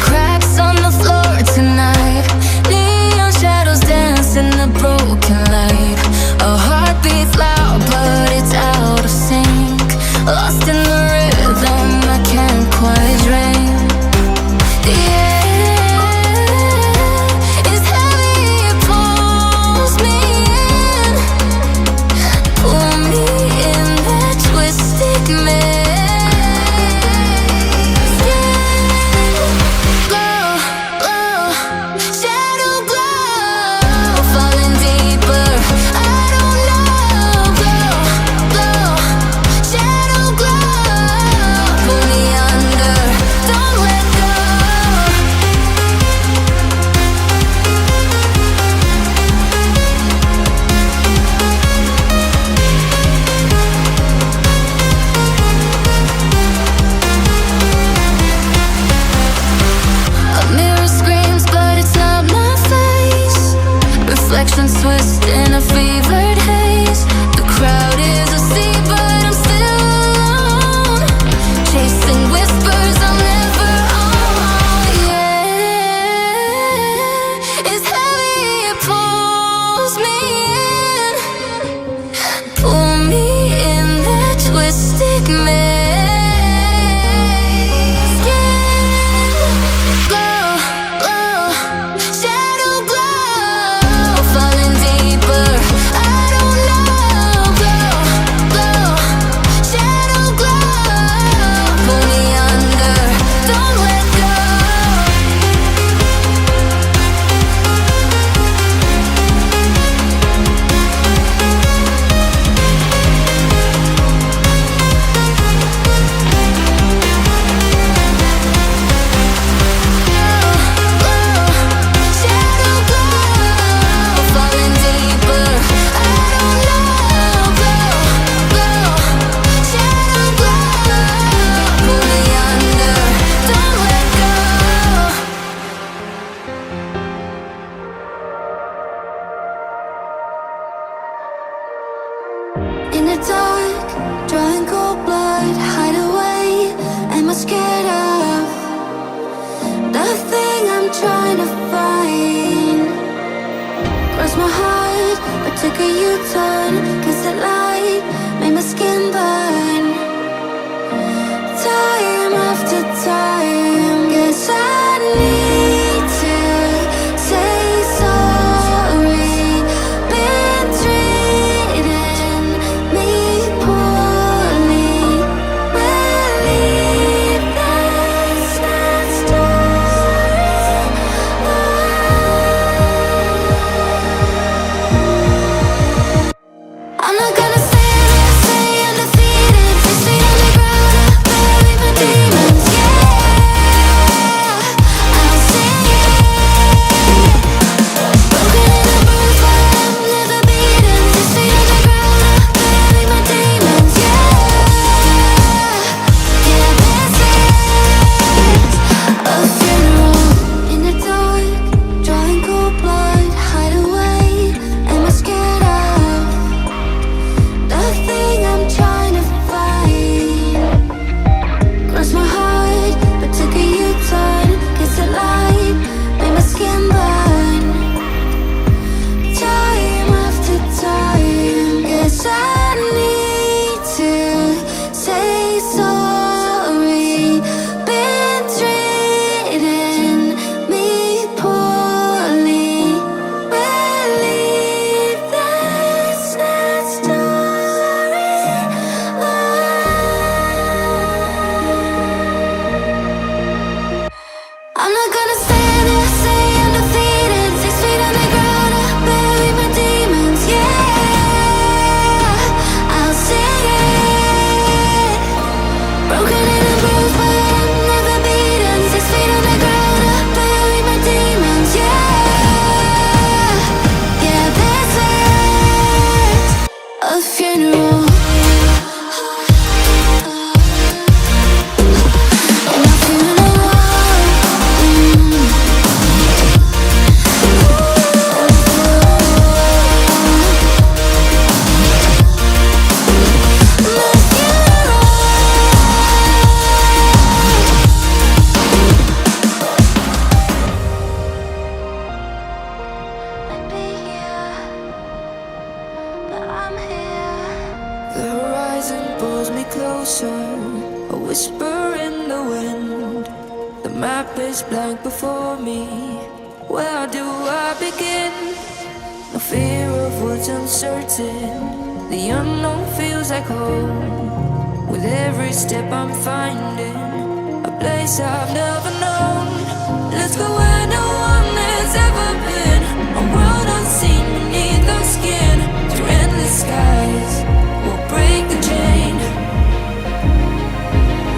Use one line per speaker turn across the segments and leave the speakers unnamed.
cracks on the floor tonight. Neon shadows dance in the broken light. A heart beats loud but it's out of sync. Lost in the rhythm I can't quite drink. The air is heavy, it pulls me in. Pull me in that twisted maze. Reflections twist in a fevered haze. The crowd is asleep but I'm still alone, chasing whispers I'll never own. Yeah, it's heavy, it pulls me in. Pull me in that twisted maze. Yeah, glow, glow, shadow glow. Falling deeper, I don't know. Glow, glow, shadow glow. Pull me under, don't let go. Shadow glow, falling deeper, I don't know. Glow, glow, shadow glow. Pull me under, don't let go. In the dark, drawing cold blood, hide away. Am I scared of the thing I'm trying to find? Cross my heart, but took a U-turn. Cause the light made my skin burn. Time after time, guess I need to say sorry. Been treating me poorly. Believe that's not story. I'm not gonna stand there, say undefeated. 6 feet underground, I bury my demons. Yeah, I'll sing it. Broken and bruised, but I'm never beaten. 6 feet underground, I bury my demons. Yeah, this is a funeral. In the dark, drawing cold blood, hide away. Am I scared of the thing I'm trying to find? Cross my heart, but took a U-turn. Cause the light made my skin burn. Time after time, guess I need to say sorry. Been treating me poorly. Believe that's not story. I'm not gonna stand there, say undefeated. 6 feet underground, I bury my demons. Yeah, I'll sing it. Broken and bruised, but I'm never beaten. 6 feet underground, I bury my demons. Yeah, this is a funeral. And I feel no love. is blank before me. Where do I begin? No fear of what's uncertain. The unknown feels like home. With every step I'm finding a place I've never known. Let's go where no one has ever been. A world unseen beneath our skin. Through endless skies, we'll break the chain.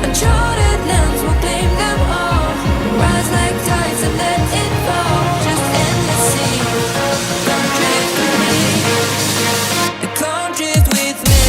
Uncharted lands will claim them all. Rise like tides and let it fall. Just endless sea. Come drift with me. Come drift with me.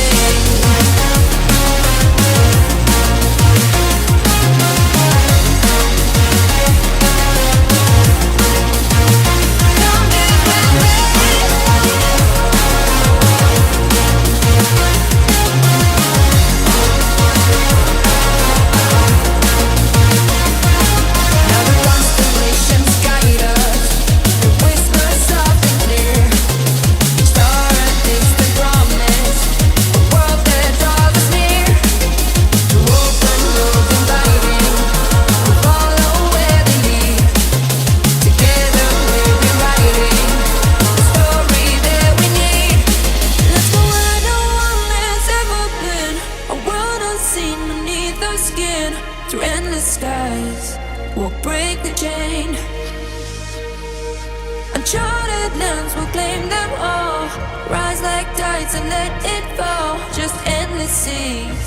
Uncharted lands will claim them all. Rise like tides and let it fall. Just endless seas.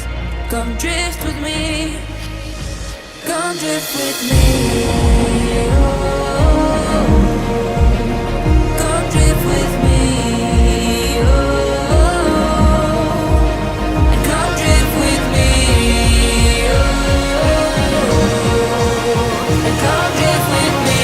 Come drift with me. Come drift with me. Oh. Come drift with me. Oh. And come drift with me. Oh. And come drift with me.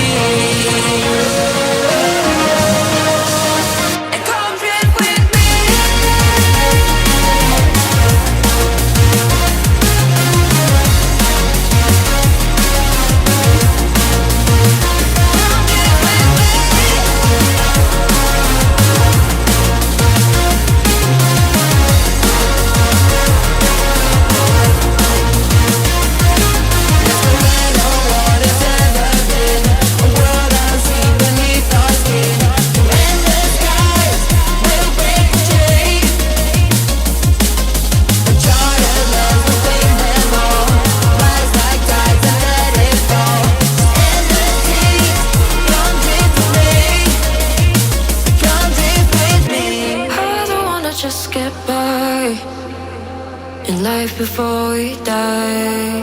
Before we die,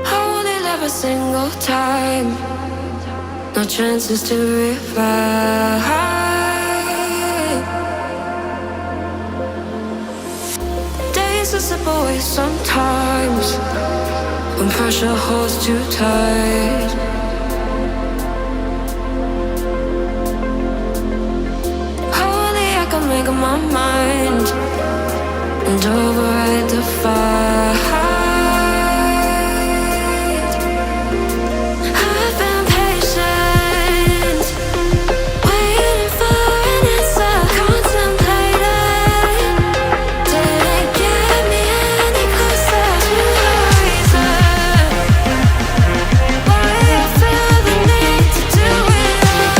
I only live a single time. No chances to revive. Days are slip away sometimes when pressure holds too tight. Make up my mind and override the fight. I've been patient, waiting for an answer, contemplating. Didn't get me any closer to the reason why I feel the need to do it all.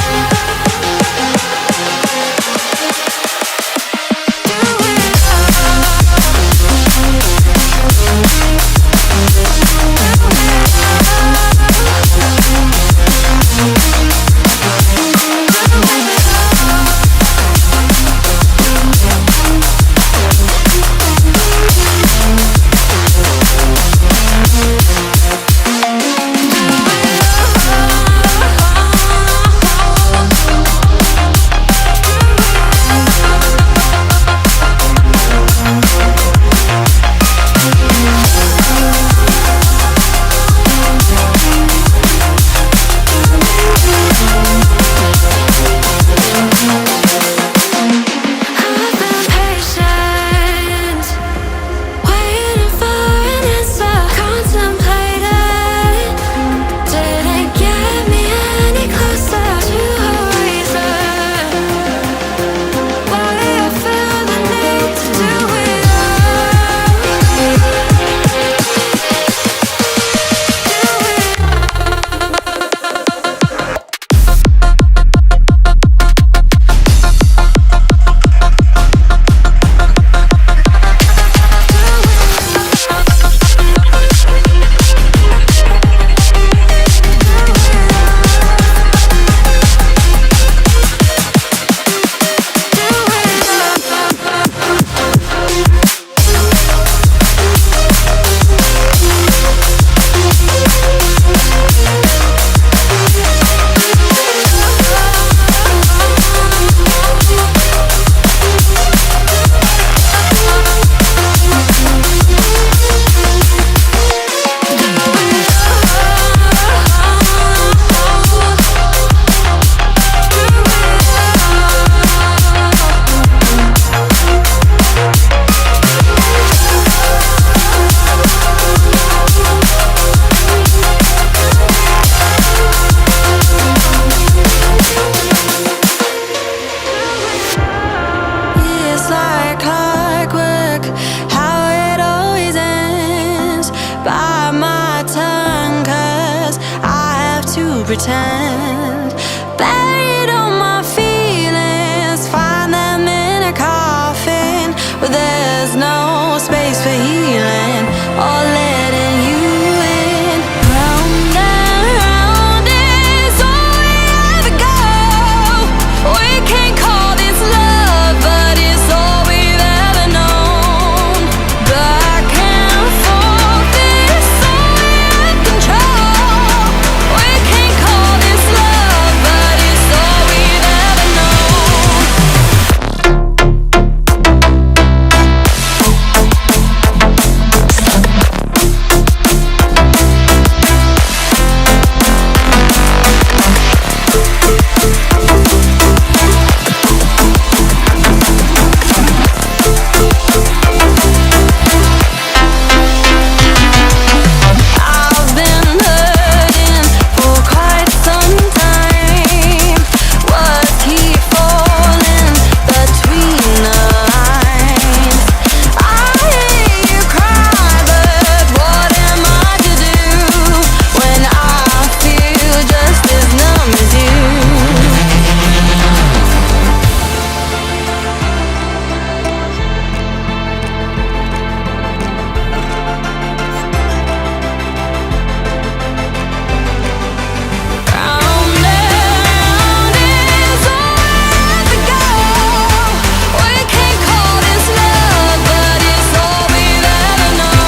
Do it all. bite my tongue, 'cause I have to pretend. Buried all my feelings, find them in a coffin, but there's no space for healing or letting you in. Round and round is all we ever go. We can't call this love, but it's all we've ever known. Back and forth is all we have control. We can't call this love, but it's all we've ever known. I've been hurting for quite some time. Words keep falling between the lines. I hear you cry, but what am I to do when I feel just as numb as you? Round and round is all we ever go. We can't call this love, but it's all we've ever known.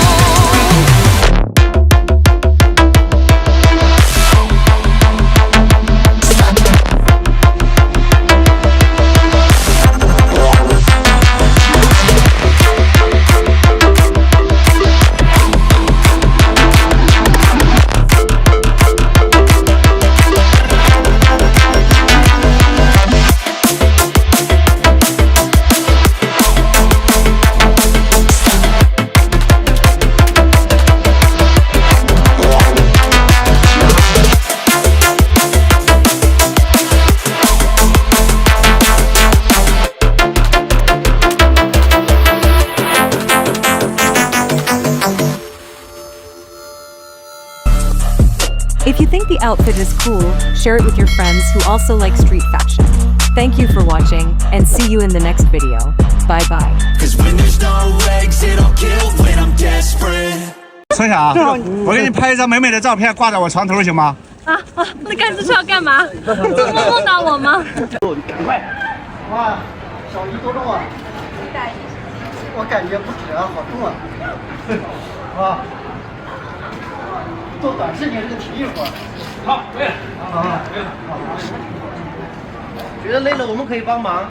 If you think the outfit is cool, share it with your friends who also like street fashion. Thank you for watching, and see you in the next video. Bye bye.
'Cause when there's no exit, I'll kill when I'm desperate.
孙晓，我给你拍一张美美的照片，挂在我床头行吗？
那干这是要干嘛？做梦梦到我吗？
赶快！哇，小姨多重啊？我感觉不止啊，好重啊！啊，做短视频是个体力活。好，对。好，觉得累了我们可以帮忙。